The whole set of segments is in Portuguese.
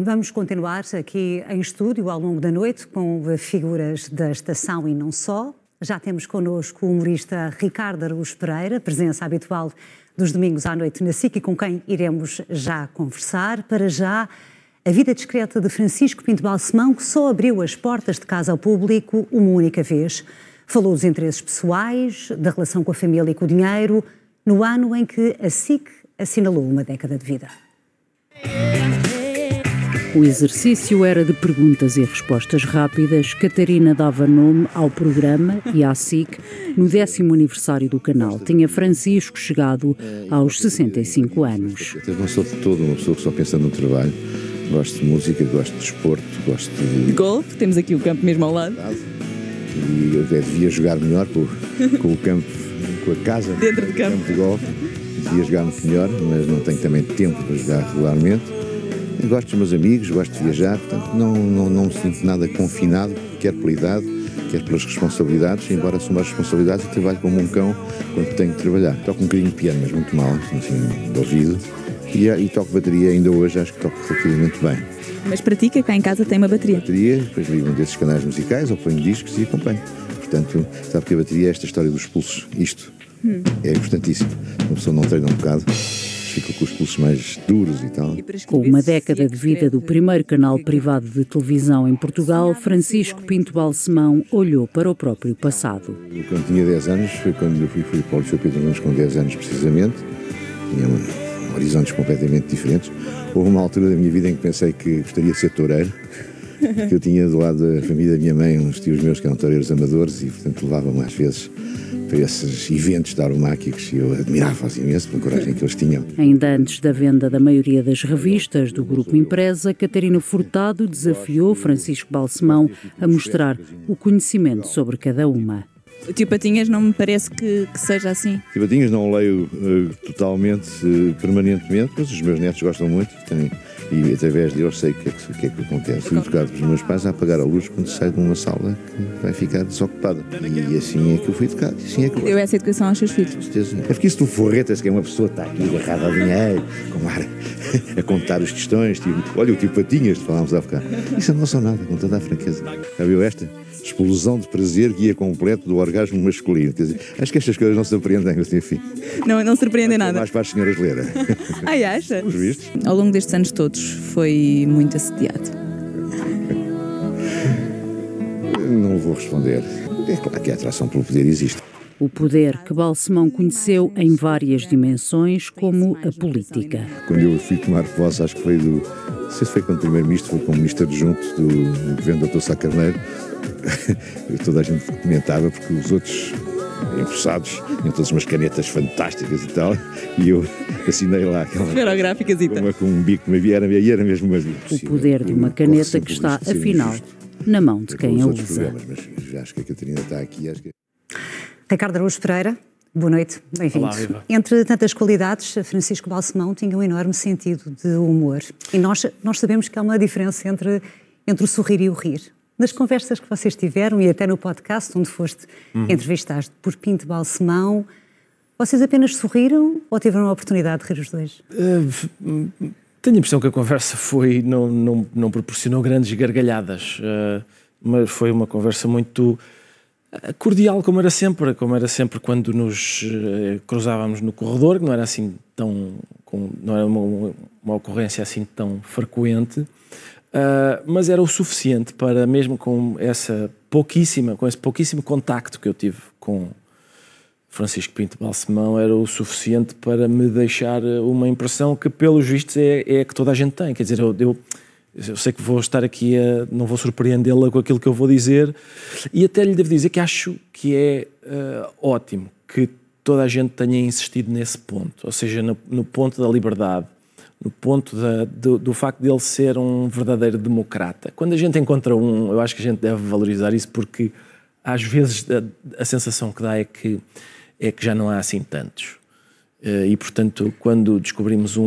Vamos continuar aqui em estúdio ao longo da noite com figuras da estação e não só. Já temos connosco o humorista Ricardo Araújo Pereira, presença habitual dos domingos à noite na SIC e com quem iremos já conversar. Para já, a vida discreta de Francisco Pinto Balsemão, que só abriu as portas de casa ao público uma única vez. Falou dos interesses pessoais, da relação com a família e com o dinheiro, no ano em que a SIC assinalou uma década de vida. O exercício era de perguntas e respostas rápidas. Catarina dava nome ao programa e à SIC no 10º aniversário do canal. Tinha Francisco chegado aos 65 anos. Eu não sou de todo uma pessoa que só pensa no trabalho. Gosto de música, gosto de desporto, gosto de golfe. Temos aqui o campo mesmo ao lado. E eu devia jogar melhor com o campo, com a casa. Dentro do campo de golfe. Devia jogar muito melhor, mas não tenho também tempo para jogar regularmente. Gosto dos meus amigos, gosto de viajar, portanto não me sinto nada confinado, quer pela idade, quer pelas responsabilidades, embora assuma as responsabilidades e trabalho como um cão quando tenho de trabalhar. Toco um bocadinho de piano, mas muito mal, assim, de ouvido, e toco bateria ainda hoje, acho que toco relativamente bem. Mas pratica, cá em casa tem uma bateria? Bateria, depois ligo um desses canais musicais, ou ponho discos e acompanho. Portanto, sabe que a bateria é esta história dos pulsos, isto é importantíssimo. Uma pessoa não treina um bocado, fica com os pulsos mais duros e tal. Com uma década de vida do primeiro canal privado de televisão em Portugal, Francisco Pinto Balsemão olhou para o próprio passado. Quando tinha 10 anos, foi quando eu fui para o Liceu Pedro Nunes, com 10 anos precisamente. Tinha horizontes completamente diferentes. Houve uma altura da minha vida em que pensei que gostaria de ser toureiro, que eu tinha do lado da família da minha mãe uns tios meus que eram toureiros amadores e, portanto, levavam-me às vezes para esses eventos taromáquicos e eu admirava-os imenso pela coragem que eles tinham. Ainda antes da venda da maioria das revistas do Grupo Impresa, Catarina Furtado desafiou Francisco Balsemão a mostrar o conhecimento sobre cada uma. O Tio Patinhas não me parece que seja assim. Tio Patinhas não o leio totalmente, permanentemente, mas os meus netos gostam muito e através deles sei o que é que acontece. Fui educado pelos meus pais a apagar a luz quando saio de uma sala que vai ficar desocupada. E assim é que eu fui educado. Assim é que deu essa educação aos seus filhos? Com certeza. É porque isso tu forretas que é uma pessoa que está aqui agarrada ao dinheiro, com ar a contar os tostões. Olha o Tio Patinhas, falámos há bocado. Isso não são nada, com toda a franqueza. Já viu esta? Explosão de prazer, guia completo do orgasmo masculino. Quer dizer, acho que estas coisas não surpreendem, enfim. Não surpreendem nada. Mais para as senhoras ler. Ai, acha? Os vistos? Ao longo destes anos todos foi muito assediado. Não vou responder. É claro que a atração pelo poder existe. O poder que Balsemão conheceu em várias dimensões, como a política. Quando eu fui tomar posse, acho que foi não sei se foi quando o primeiro-ministro, foi como ministro adjunto do governo do Dr. Sá Carneiro, toda a gente comentava porque os outros empossados tinham todas umas canetas fantásticas e tal, e eu assinei lá aquela esferográficas e tal. Com um bico, mas era mesmo uma o poder de uma caneta que está, afinal, na mão de quem a usa. Mas acho que a Catarina está aqui. Acho que... Ricardo Araújo Pereira, boa noite, bem-vindo. Olá, Viva. Entre tantas qualidades, Francisco Balsemão tinha um enorme sentido de humor. E nós sabemos que há uma diferença entre o sorrir e o rir. Nas conversas que vocês tiveram e até no podcast onde foste entrevistado por Pinto Balsemão, vocês apenas sorriram ou tiveram a oportunidade de rir os dois? Tenho a impressão que a conversa não proporcionou grandes gargalhadas, mas foi uma conversa muito cordial, como era sempre quando nos cruzávamos no corredor, que não era assim não era uma ocorrência assim tão frequente. Mas era o suficiente para, mesmo com esse pouquíssimo contacto que eu tive com Francisco Pinto Balsemão, era o suficiente para me deixar uma impressão que, pelos vistos, é a que toda a gente tem. Quer dizer, eu sei que vou estar aqui, não vou surpreendê-la com aquilo que eu vou dizer, e até lhe devo dizer que acho que é ótimo que toda a gente tenha insistido nesse ponto, ou seja, no ponto da liberdade, no ponto do facto de ele ser um verdadeiro democrata. Quando a gente encontra eu acho que a gente deve valorizar isso, porque às vezes a sensação que dá é que já não há assim tantos. E, portanto, quando descobrimos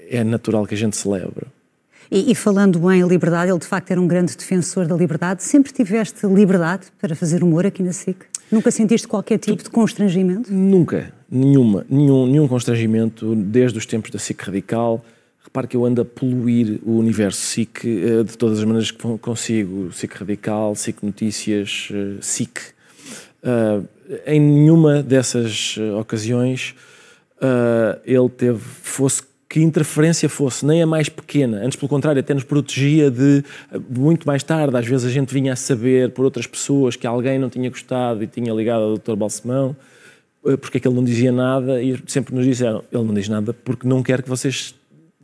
é natural que a gente celebre. E falando em liberdade, ele de facto era um grande defensor da liberdade. Sempre tiveste liberdade para fazer humor aqui na SIC? Nunca sentiste qualquer tipo de constrangimento? Nunca. Nenhum constrangimento, desde os tempos da SIC Radical. repare que eu ando a poluir o universo SIC de todas as maneiras que consigo. SIC Radical, SIC Notícias, SIC. Em nenhuma dessas ocasiões ele teve, fosse que interferência fosse, nem a mais pequena. Antes, pelo contrário, até nos protegia de, muito mais tarde, às vezes a gente vinha a saber por outras pessoas que alguém não tinha gostado e tinha ligado ao Dr. Balsemão, porque é que ele não dizia nada, e sempre nos disseram, ele não diz nada porque não quer que vocês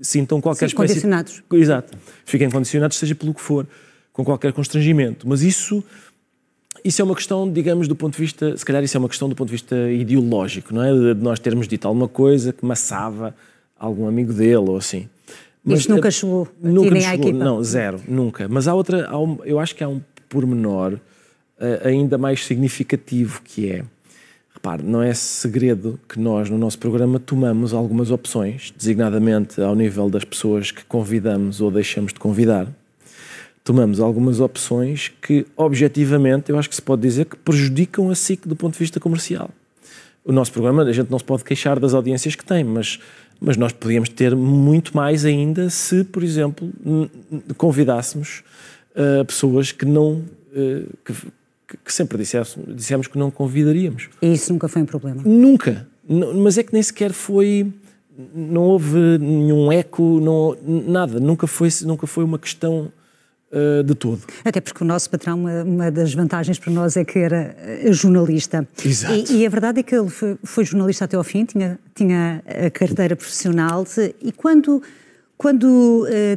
sintam qualquer espécie... condicionados. Exato. Fiquem condicionados, seja pelo que for, com qualquer constrangimento. Mas isso é uma questão, digamos, do ponto de vista... Se calhar isso é uma questão do ponto de vista ideológico, não é? De nós termos dito alguma coisa que maçava algum amigo dele ou assim. Mas isto nunca chegou nunca nem chegou, à equipa? Não, zero, nunca. Mas eu acho que há um pormenor ainda mais significativo, que é, repare, não é segredo que nós no nosso programa tomamos algumas opções, designadamente ao nível das pessoas que convidamos ou deixamos de convidar. Tomamos algumas opções que, objetivamente, eu acho que se pode dizer que prejudicam a SIC do ponto de vista comercial. O nosso programa, a gente não se pode queixar das audiências que tem, mas nós podíamos ter muito mais ainda se, por exemplo, convidássemos pessoas que não... que sempre dissemos que não convidaríamos. E isso nunca foi um problema? Nunca. Mas é que nem sequer foi... Não houve nenhum eco, nada. Nunca foi uma questão de todo. Até porque o nosso patrão, uma das vantagens para nós é que era jornalista. Exato. E a verdade é que ele foi jornalista até ao fim, tinha a carteira profissional. E quando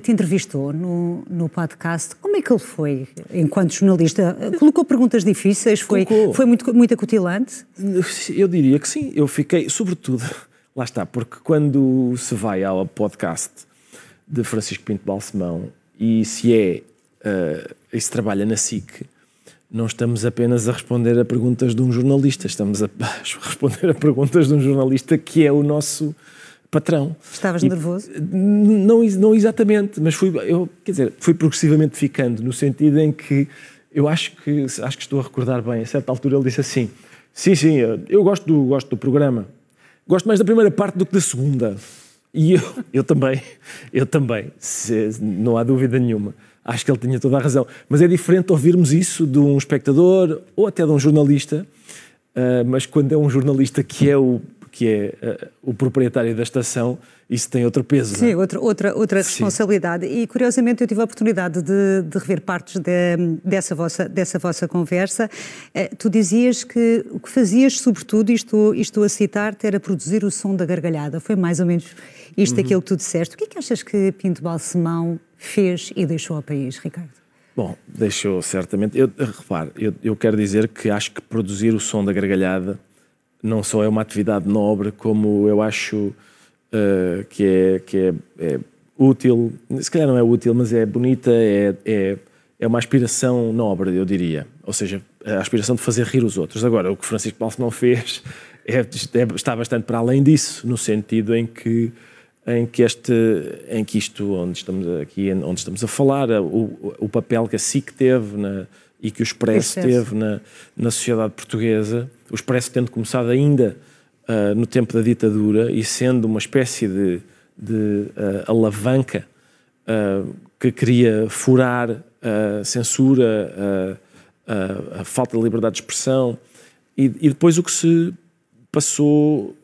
te entrevistou no podcast, como é que ele foi enquanto jornalista? Colocou perguntas difíceis? Foi muito acutilante? Eu diria que sim. Eu fiquei, sobretudo, lá está, porque quando se vai ao podcast de Francisco Pinto Balsemão e se trabalha na SIC, não estamos apenas a responder a perguntas de um jornalista, estamos a responder a perguntas de um jornalista que é o nosso patrão. Estavas nervoso? Não exatamente, mas fui progressivamente ficando, no sentido em que eu acho que estou a recordar bem, a certa altura ele disse assim, sim, eu gosto do programa, gosto mais da primeira parte do que da segunda. E eu também, não há dúvida nenhuma. Acho que ele tinha toda a razão. Mas é diferente ouvirmos isso de um espectador ou até de um jornalista, mas quando é um jornalista que é o proprietário da estação, isso tem outro peso. Sim, não é? outra responsabilidade. Sim. E curiosamente eu tive a oportunidade de rever partes dessa vossa conversa. Tu dizias que o que fazias, sobretudo, e estou a citar-te, era produzir o som da gargalhada. Foi mais ou menos isto aquilo que tu disseste. O que é que achas que Pinto Balsemão fez e deixou ao país, Ricardo? Bom, deixou certamente. Repare, eu quero dizer que acho que produzir o som da gargalhada não só é uma atividade nobre, como eu acho que é útil, se calhar não é útil, mas é bonita, é uma aspiração nobre, eu diria. Ou seja, a aspiração de fazer rir os outros. Agora, o que Francisco Balsemão fez está bastante para além disso, no sentido em que isto onde estamos a falar, o papel que a SIC teve e que o Expresso teve na sociedade portuguesa, o Expresso tendo começado ainda no tempo da ditadura e sendo uma espécie de alavanca que queria furar a censura, a falta de liberdade de expressão, e depois o que se passou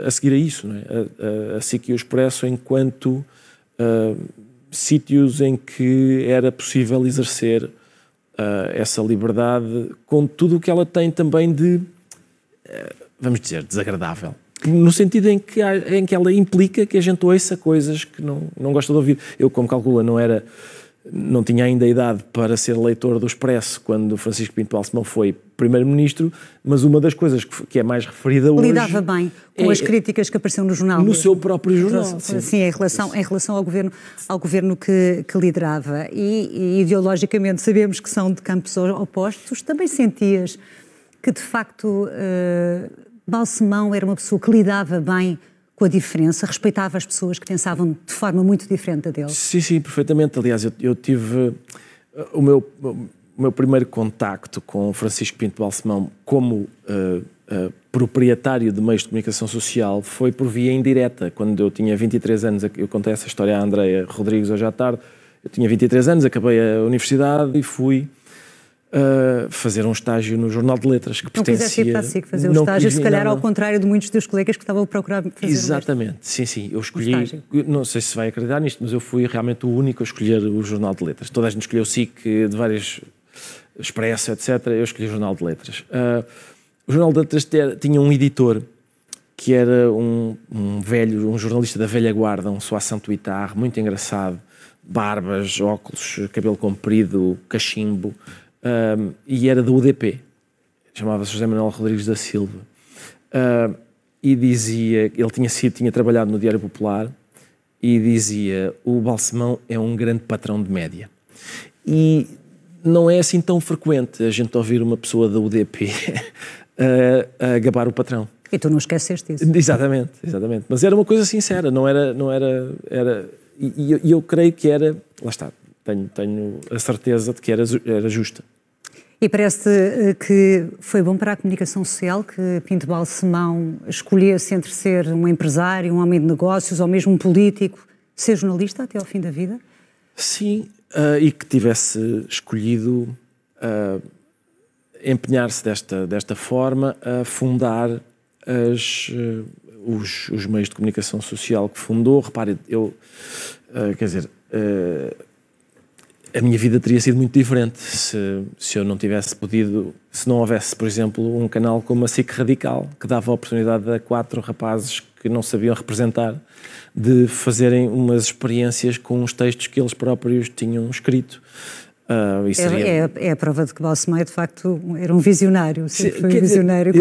a seguir a isso, não é? A SIC e o Expresso enquanto sítios em que era possível exercer essa liberdade com tudo o que ela tem também de, vamos dizer, desagradável. No sentido em que ela implica que a gente ouça coisas que não gosta de ouvir. Eu, como calcula, não tinha ainda a idade para ser leitor do Expresso quando Francisco Pinto Balsemão foi primeiro-ministro, mas uma das coisas que é mais referida hoje... Lidava bem com as críticas que apareceram no jornal. No seu próprio jornal. Sim, em relação ao governo que liderava. E ideologicamente sabemos que são de campos opostos. Também sentias que, de facto, Balsemão era uma pessoa que lidava bem com a diferença, respeitava as pessoas que pensavam de forma muito diferente da dele? Sim, perfeitamente. Aliás, eu tive o meu primeiro contacto com Francisco Pinto Balsemão como proprietário de meios de comunicação social foi por via indireta. Quando eu tinha 23 anos, eu contei essa história à Andreia Rodrigues hoje à tarde, eu tinha 23 anos, acabei a universidade e fui fazer um estágio no Jornal de Letras, que pertencia... Não quiseste ir para a SIC fazer o estágio, se calhar ao contrário de muitos dos colegas que estavam a procurar fazer Exatamente, sim, eu escolhi, não sei se vai acreditar nisto, mas eu fui realmente o único a escolher o Jornal de Letras. Toda a gente escolheu o SIC, de várias... Expresso, etc. Eu escolhi o Jornal de Letras. O Jornal de Letras tinha um editor que era um jornalista da velha guarda, um Soissant Huitard, muito engraçado, barbas, óculos, cabelo comprido, cachimbo, e era da UDP, chamava-se José Manuel Rodrigues da Silva, e dizia, ele tinha trabalhado no Diário Popular, e dizia, o Balsemão é um grande patrão de média. E não é assim tão frequente a gente ouvir uma pessoa da UDP a gabar o patrão. E tu não esqueceste isso. Exatamente. Mas era uma coisa sincera, não era e eu creio que era, lá está, tenho a certeza de que era justa. E parece que foi bom para a comunicação social que Pinto Balsemão escolhesse entre ser um empresário, um homem de negócios ou mesmo um político, ser jornalista até ao fim da vida? Sim, e que tivesse escolhido empenhar-se desta forma a fundar os meios de comunicação social que fundou. Repare, a minha vida teria sido muito diferente se eu não tivesse podido, se não houvesse, por exemplo, um canal como a SIC Radical, que dava a oportunidade a 4 rapazes que não sabiam representar de fazerem umas experiências com os textos que eles próprios tinham escrito. É a prova de que Balsemão de facto era um visionário, foi um visionário.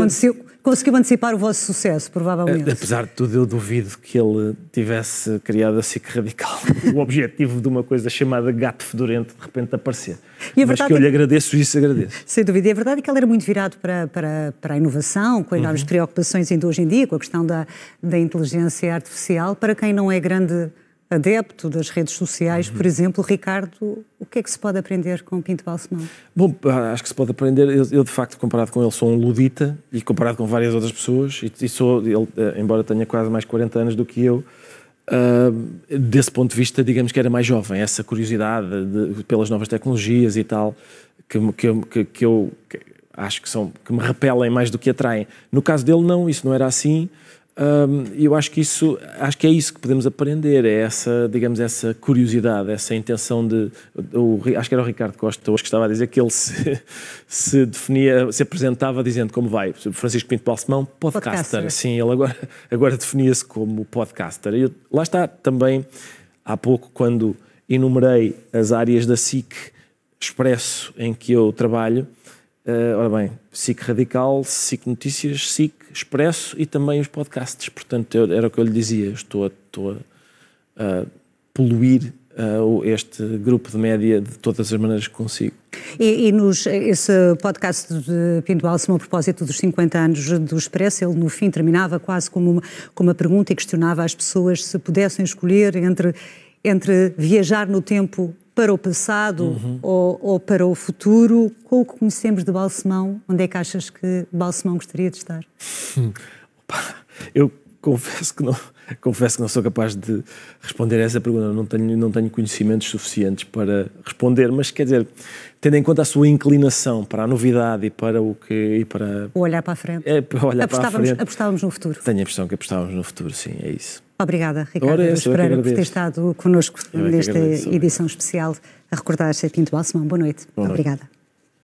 Conseguiu antecipar o vosso sucesso, provavelmente. Apesar de tudo, eu duvido que ele tivesse criado a SIC Radical o objetivo de uma coisa chamada gato fedorento de repente aparecer. Mas que eu lhe agradeço isso, agradeço. Sem dúvida. E a verdade é que ele era muito virado para a inovação, com enormes preocupações ainda hoje em dia, com a questão da inteligência artificial. Para quem não é grande adepto das redes sociais, por exemplo, Ricardo, o que é que se pode aprender com Pinto Balsemão? Bom, acho que se pode aprender, eu de facto, comparado com ele, sou um ludita, e comparado com várias outras pessoas, ele, embora tenha quase mais 40 anos do que eu, desse ponto de vista, digamos que era mais jovem, essa curiosidade pelas novas tecnologias e tal, que eu acho que me repelem mais do que atraem. No caso dele, não, isso não era assim. Eu acho que é isso que podemos aprender, é essa, digamos, essa curiosidade, essa intenção de... acho que era o Ricardo Costa hoje que estava a dizer que ele se definia, se apresentava dizendo como vai, Francisco Pinto Balsemão, podcaster. Sim, ele agora definia-se como podcaster. Lá está também, há pouco, quando enumerei as áreas da SIC Expresso em que eu trabalho, ora bem, SIC Radical, SIC Notícias, SIC Expresso e também os podcasts. Portanto, era o que eu lhe dizia, estou a poluir este grupo de média de todas as maneiras que consigo. Esse podcast de Pinto Balsemão, a propósito dos 50 anos do Expresso, ele no fim terminava quase como uma pergunta e questionava as pessoas se pudessem escolher entre viajar no tempo para o passado ou para o futuro, com o que conhecemos de Balsemão, onde é que achas que Balsemão gostaria de estar? Eu confesso que não sou capaz de responder a essa pergunta, não tenho conhecimentos suficientes para responder, mas quer dizer, tendo em conta a sua inclinação para a novidade e para o que... O olhar para a frente. Apostávamos no futuro. Tenho a impressão que apostávamos no futuro, sim, é isso. Obrigada, Ricardo Pereira, por ter estado connosco nesta edição especial a recordar Pinto Balsemão. Boa noite. Obrigada.